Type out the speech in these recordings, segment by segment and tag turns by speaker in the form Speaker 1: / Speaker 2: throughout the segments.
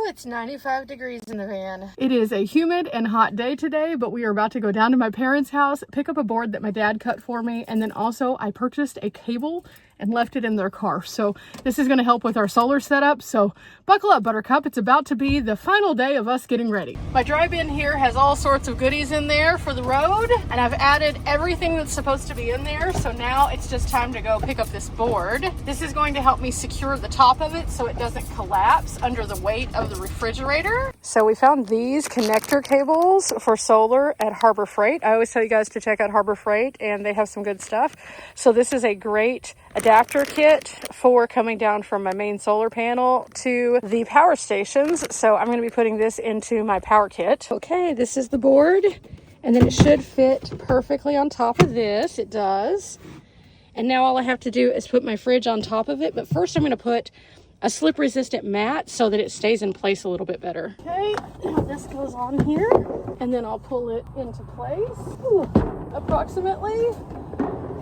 Speaker 1: Ooh, it's 95 degrees in the van.
Speaker 2: It is a humid and hot day today, but we are about to go down to my parents' house, pick up a board that my dad cut for me, and then also I purchased a cable and left it in their car. So this is going to help with our solar setup. So buckle up, Buttercup. It's about to be the final day of us getting ready. My drive-in here has all sorts of goodies in there for the road, and I've added everything that's supposed to be in there. So now it's just time to go pick up this board. This is going to help me secure the top of it so it doesn't collapse under the weight of the refrigerator. So we found these connector cables for solar at Harbor Freight. I always tell you guys to check out Harbor Freight, and they have some good stuff. So this is a great adapter kit for coming down from my main solar panel to the power stations. So I'm going to be putting this into my power kit. Okay, this is the board, and then it should fit perfectly on top of this. It does. And now all I have to do is put my fridge on top of it. But first I'm going to put a slip resistant mat so that it stays in place a little bit better. Okay, now this goes on here, and then I'll pull it into place. Ooh, approximately.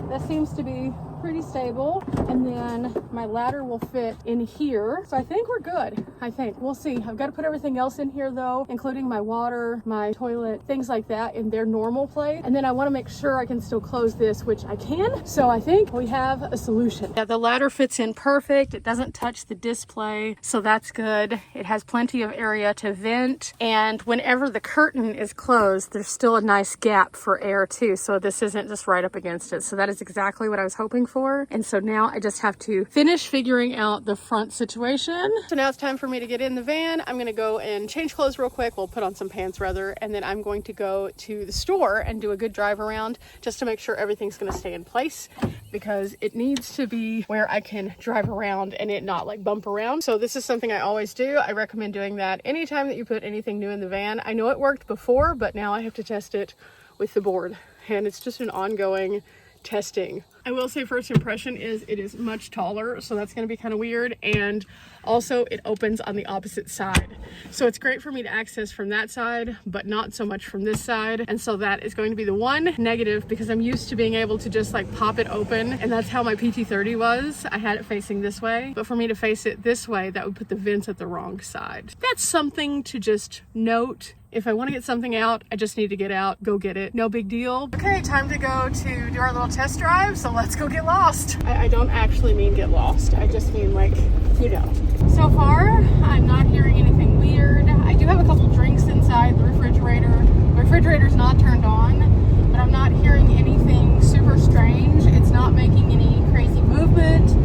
Speaker 2: That seems to be pretty stable, and then my ladder will fit in here. So I think we're good. I think we'll see. I've got to put everything else in here though, including my water, my toilet, things like that in their normal place. And then I want to make sure I can still close this, which I can. So I think we have a solution. Yeah, the ladder fits in perfect. It doesn't touch the display, so that's good. It has plenty of area to vent, and whenever the curtain is closed, there's still a nice gap for air too. So this isn't just right up against it. So that is exactly what I was hoping for. And so now I just have to finish figuring out the front situation. So now it's time for me to get in the van. I'm gonna go and change clothes real quick. We'll put on some pants rather, and then I'm going to go to the store and do a good drive around just to make sure everything's gonna stay in place, because it needs to be where I can drive around and it not like bump around. So this is something I always do. I recommend doing that anytime that you put anything new in the van. I know it worked before, but now I have to test it with the board, and it's just an ongoing testing. I will say first impression is it is much taller, so that's going to be kind of weird, and also it opens on the opposite side, so it's great for me to access from that side but not so much from this side. And so that is going to be the one negative, because I'm used to being able to just like pop it open, and that's how my PT30 was. I had it facing this way, but for me to face it this way, that would put the vents at the wrong side. That's something to just note. If I want to get something out, I just need to get out, go get it. No big deal. Okay, time to go to do our little test drive, so let's go get lost. I don't actually mean get lost. I just mean like, you know. So far, I'm not hearing anything weird. I do have a couple drinks inside the refrigerator. The refrigerator's not turned on, but I'm not hearing anything super strange. It's not making any crazy movement.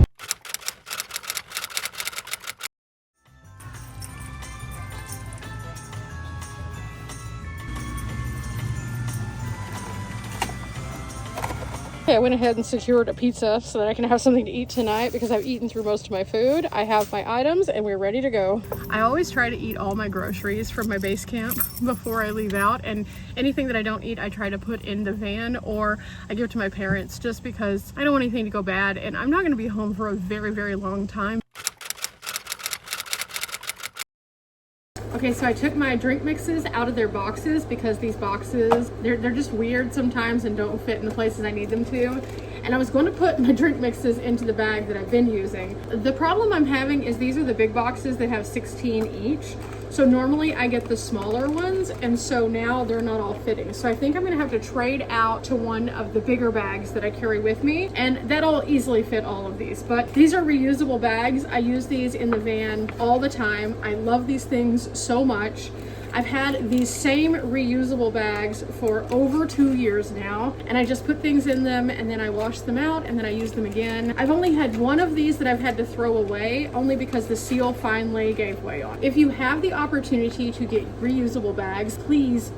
Speaker 2: Okay, I went ahead and secured a pizza so that I can have something to eat tonight, because I've eaten through most of my food. I have my items and we're ready to go. I always try to eat all my groceries from my base camp before I leave out, and anything that I don't eat I try to put in the van or I give it to my parents, just because I don't want anything to go bad, and I'm not going to be home for a very, very long time. Okay, so I took my drink mixes out of their boxes because these boxes, they're just weird sometimes and don't fit in the places I need them to. And I was going to put my drink mixes into the bag that I've been using. The problem I'm having is these are the big boxes that have 16 each. So normally I get the smaller ones, and so now they're not all fitting. So I think I'm gonna have to trade out to one of the bigger bags that I carry with me, and that'll easily fit all of these. But these are reusable bags. I use these in the van all the time. I love these things so much. I've had these same reusable bags for over 2 years now, and I just put things in them and then I wash them out and then I use them again. I've only had one of these that I've had to throw away, only because the seal finally gave way on. If you have the opportunity to get reusable bags, please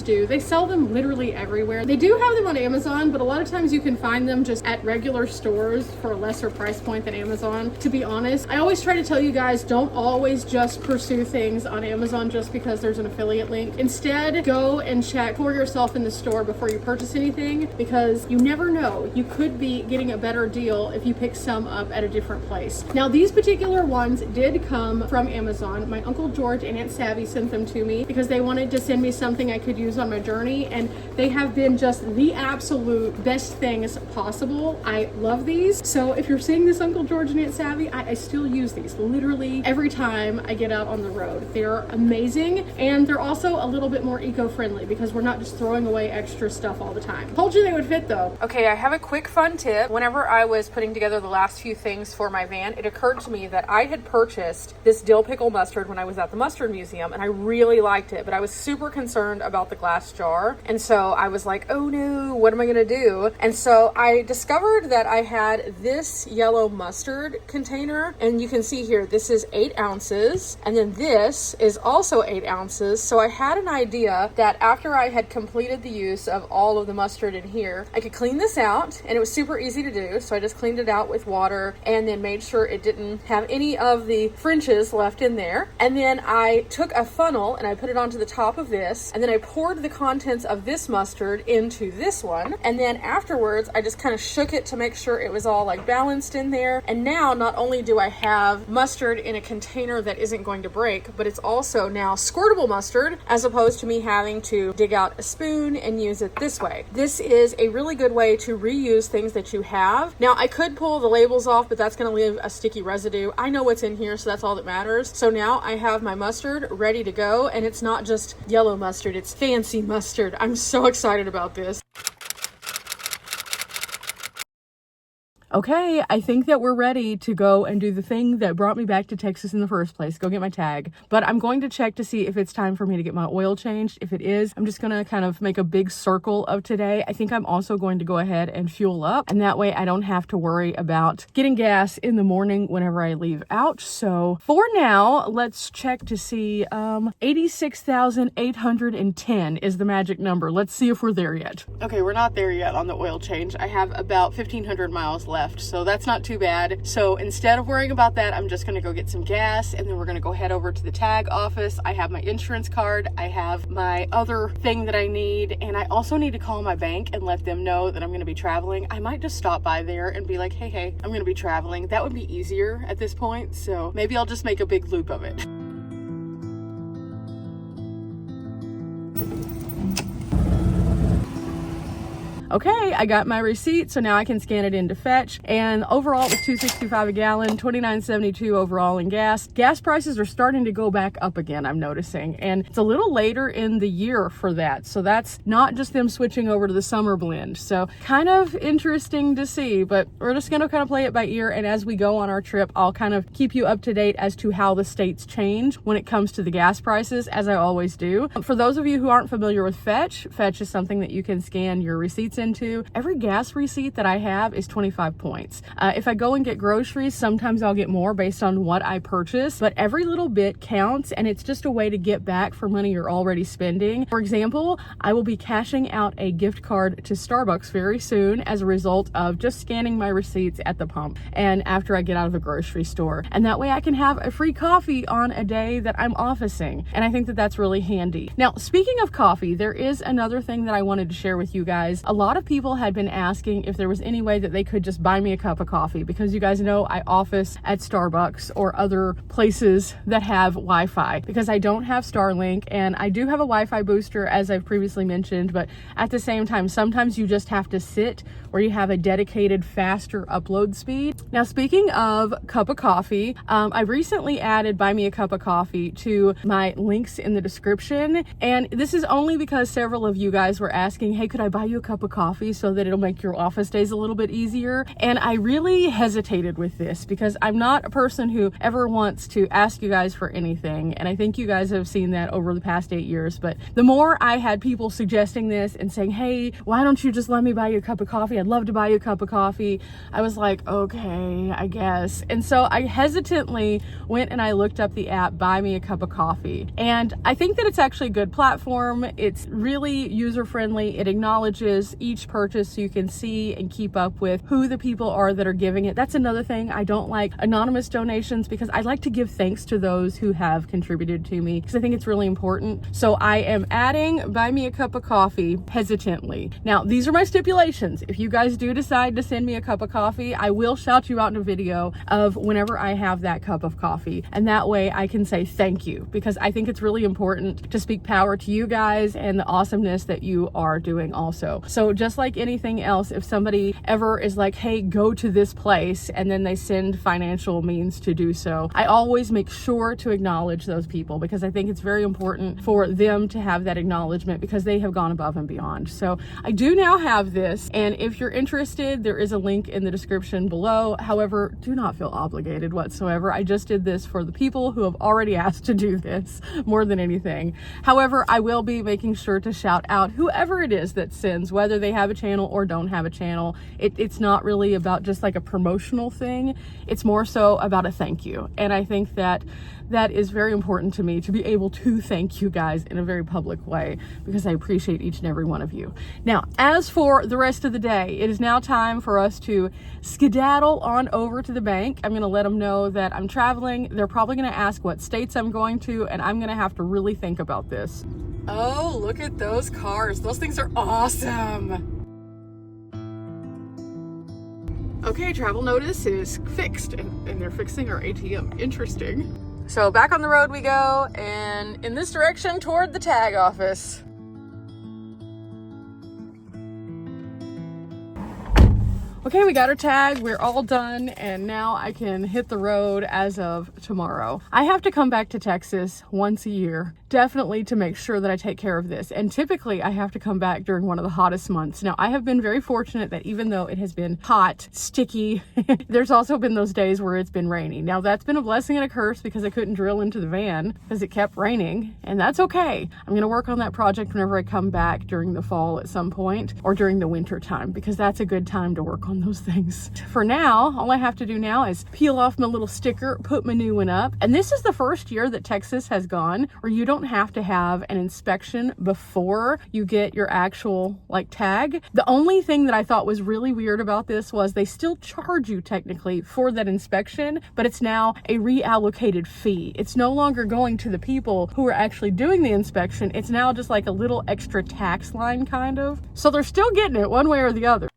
Speaker 2: do. They sell them literally everywhere. They do have them on Amazon, but a lot of times you can find them just at regular stores for a lesser price point than Amazon. To be honest, I always try to tell you guys, don't always just pursue things on Amazon just because there's an affiliate link. Instead, go and check for yourself in the store before you purchase anything, because you never know. You could be getting a better deal if you pick some up at a different place. Now, these particular ones did come from Amazon. My Uncle George and Aunt Savvy sent them to me because they wanted to send me something I I could use on my journey, and they have been just the absolute best things possible. I love these. So if you're seeing this Uncle George and Aunt Savvy, I still use these literally every time I get out on the road. They're amazing, and they're also a little bit more eco-friendly because we're not just throwing away extra stuff all the time. Told you they would fit though. Okay, I have a quick fun tip. Whenever I was putting together the last few things for my van, it occurred to me that I had purchased this dill pickle mustard when I was at the mustard museum, and I really liked it, but I was super concerned about the glass jar. And so I was like, oh no, what am I gonna do? And so I discovered that I had this yellow mustard container, and you can see here, this is 8 ounces, and then this is also 8 ounces. So I had an idea that after I had completed the use of all of the mustard in here, I could clean this out, and it was super easy to do. So I just cleaned it out with water and then made sure it didn't have any of the fringes left in there. And then I took a funnel and I put it onto the top of this, and then I poured the contents of this mustard into this one. And then afterwards, I just kind of shook it to make sure it was all like balanced in there. And now not only do I have mustard in a container that isn't going to break, but it's also now squirtable mustard, as opposed to me having to dig out a spoon and use it this way. This is a really good way to reuse things that you have. Now I could pull the labels off, but that's going to leave a sticky residue. I know what's in here, so that's all that matters. So now I have my mustard ready to go, and it's not just yellow mustard, it's fancy mustard. I'm so excited about this. Okay, I think that we're ready to go and do the thing that brought me back to Texas in the first place, go get my tag. But I'm going to check to see if it's time for me to get my oil changed. If it is, I'm just gonna kind of make a big circle of today. I think I'm also going to go ahead and fuel up, and that way I don't have to worry about getting gas in the morning whenever I leave out. So for now, let's check to see, 86,810 is the magic number. Let's see if we're there yet. Okay, we're not there yet on the oil change. I have about 1,500 miles left, so that's not too bad. So instead of worrying about that, I'm just gonna go get some gas, and then we're gonna go head over to the tag office. I have my insurance card, I have my other thing that I need, and I also need to call my bank and let them know that I'm gonna be traveling. I might just stop by there and be like, hey, I'm gonna be traveling. That would be easier at this point, so maybe I'll just make a big loop of it. Okay, I got my receipt, so now I can scan it into Fetch, and overall it was $2.65 a gallon, $29.72 overall in gas. Gas prices are starting to go back up again, I'm noticing, and it's a little later in the year for that, so that's not just them switching over to the summer blend. So kind of interesting to see, but we're just gonna kind of play it by ear, and as we go on our trip, I'll kind of keep you up to date as to how the states change when it comes to the gas prices, as I always do. For those of you who aren't familiar with Fetch, Fetch is something that you can scan your receipts into. Every gas receipt that I have is 25 points. If I go and get groceries, sometimes I'll get more based on what I purchase, but every little bit counts, and it's just a way to get back for money you're already spending. For example, I will be cashing out a gift card to Starbucks very soon as a result of just scanning my receipts at the pump and after I get out of the grocery store. And that way I can have a free coffee on a day that I'm officing. And I think that that's really handy. Now, speaking of coffee, there is another thing that I wanted to share with you guys. A lot of people had been asking if there was any way that they could just buy me a cup of coffee, because you guys know I office at Starbucks or other places that have Wi-Fi, because I don't have Starlink, and I do have a Wi-Fi booster, as I've previously mentioned, but at the same time, sometimes you just have to sit where you have a dedicated faster upload speed. Now, speaking of cup of coffee, I recently added Buy Me a Cup of Coffee to my links in the description, and this is only because several of you guys were asking, hey, could I buy you a cup of coffee so that it'll make your office days a little bit easier? And I really hesitated with this because I'm not a person who ever wants to ask you guys for anything, and I think you guys have seen that over the past 8 years. But the more I had people suggesting this and saying, hey, why don't you just let me buy you a cup of coffee? I'd love to buy you a cup of coffee. I was like, okay, I guess. And so I hesitantly went and I looked up the app Buy Me a Cup of Coffee, and I think that it's actually a good platform. It's really user friendly. It acknowledges each purchase so you can see and keep up with who the people are that are giving it. That's another thing. I don't like anonymous donations because I like to give thanks to those who have contributed to me because I think it's really important. So I am adding buy me a cup of coffee hesitantly. Now, these are my stipulations. If you guys do decide to send me a cup of coffee, I will shout you out in a video of whenever I have that cup of coffee. And that way I can say thank you because I think it's really important to speak power to you guys and the awesomeness that you are doing also. So just like anything else, if somebody ever is like, hey, go to this place, and then they send financial means to do so, I always make sure to acknowledge those people because I think it's very important for them to have that acknowledgement because they have gone above and beyond. So I do now have this, and if you're interested, there is a link in the description below. However, do not feel obligated whatsoever. I just did this for the people who have already asked to do this more than anything. However, I will be making sure to shout out whoever it is that sends, whether they have a channel or don't have a channel. It's not really about just like a promotional thing. It's more so about a thank you. And I think that that is very important to me, to be able to thank you guys in a very public way because I appreciate each and every one of you. Now, as for the rest of the day, it is now time for us to skedaddle on over to the bank. I'm going to let them know that I'm traveling. They're probably going to ask what states I'm going to, and I'm going to have to really think about this. Oh, look at those cars. Those things are awesome. Okay, travel notice is fixed, and they're fixing our ATM. Interesting. So back on the road we go, and in this direction toward the tag office. Okay, we got our tag, we're all done, and now I can hit the road as of tomorrow. I have to come back to Texas once a year, definitely to make sure that I take care of this. And typically I have to come back during one of the hottest months. Now, I have been very fortunate that even though it has been hot, sticky, there's also been those days where it's been rainy. Now, that's been a blessing and a curse because I couldn't drill into the van because it kept raining, and that's okay. I'm gonna work on that project whenever I come back during the fall at some point or during the winter time because that's a good time to work on those things. For now, all I have to do now is peel off my little sticker, put my new one up. And this is the first year that Texas has gone where you don't have to have an inspection before you get your actual like tag. The only thing that I thought was really weird about this was they still charge you technically for that inspection, but it's now a reallocated fee. It's no longer going to the people who are actually doing the inspection. It's now just like a little extra tax line kind of. So they're still getting it one way or the other.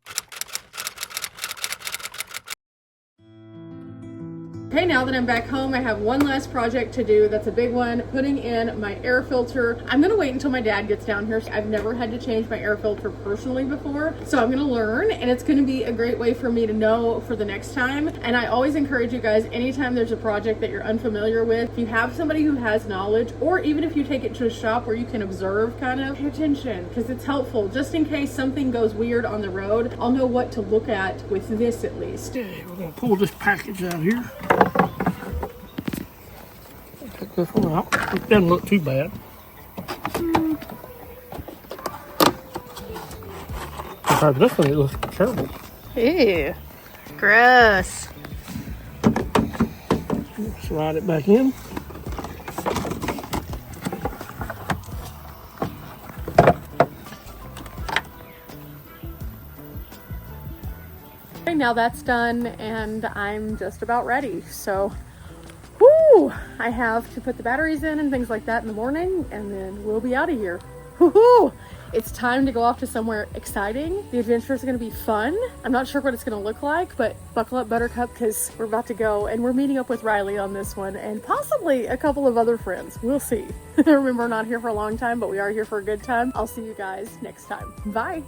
Speaker 2: Okay, now that I'm back home, I have one last project to do. That's a big one, putting in my air filter. I'm gonna wait until my dad gets down here. I've never had to change my air filter personally before, so I'm gonna learn, and it's gonna be a great way for me to know for the next time. And I always encourage you guys, anytime there's a project that you're unfamiliar with, if you have somebody who has knowledge, or even if you take it to a shop where you can observe, kind of pay attention, because it's helpful. Just in case something goes weird on the road, I'll know what to look at with this at least.
Speaker 3: Okay, we're gonna pull this package out here. Take this one out. It doesn't look too bad. Compared to this one, it looks terrible.
Speaker 2: Ew, gross.
Speaker 3: Slide it back in.
Speaker 2: Okay, now that's done, and I'm just about ready. So, whoo! I have to put the batteries in and things like that in the morning, and then we'll be out of here. Woohoo! It's time to go off to somewhere exciting. The adventure is going to be fun. I'm not sure what it's going to look like, but buckle up, Buttercup, because we're about to go, and we're meeting up with Riley on this one, and possibly a couple of other friends. We'll see. Remember, we're not here for a long time, but we are here for a good time. I'll see you guys next time. Bye!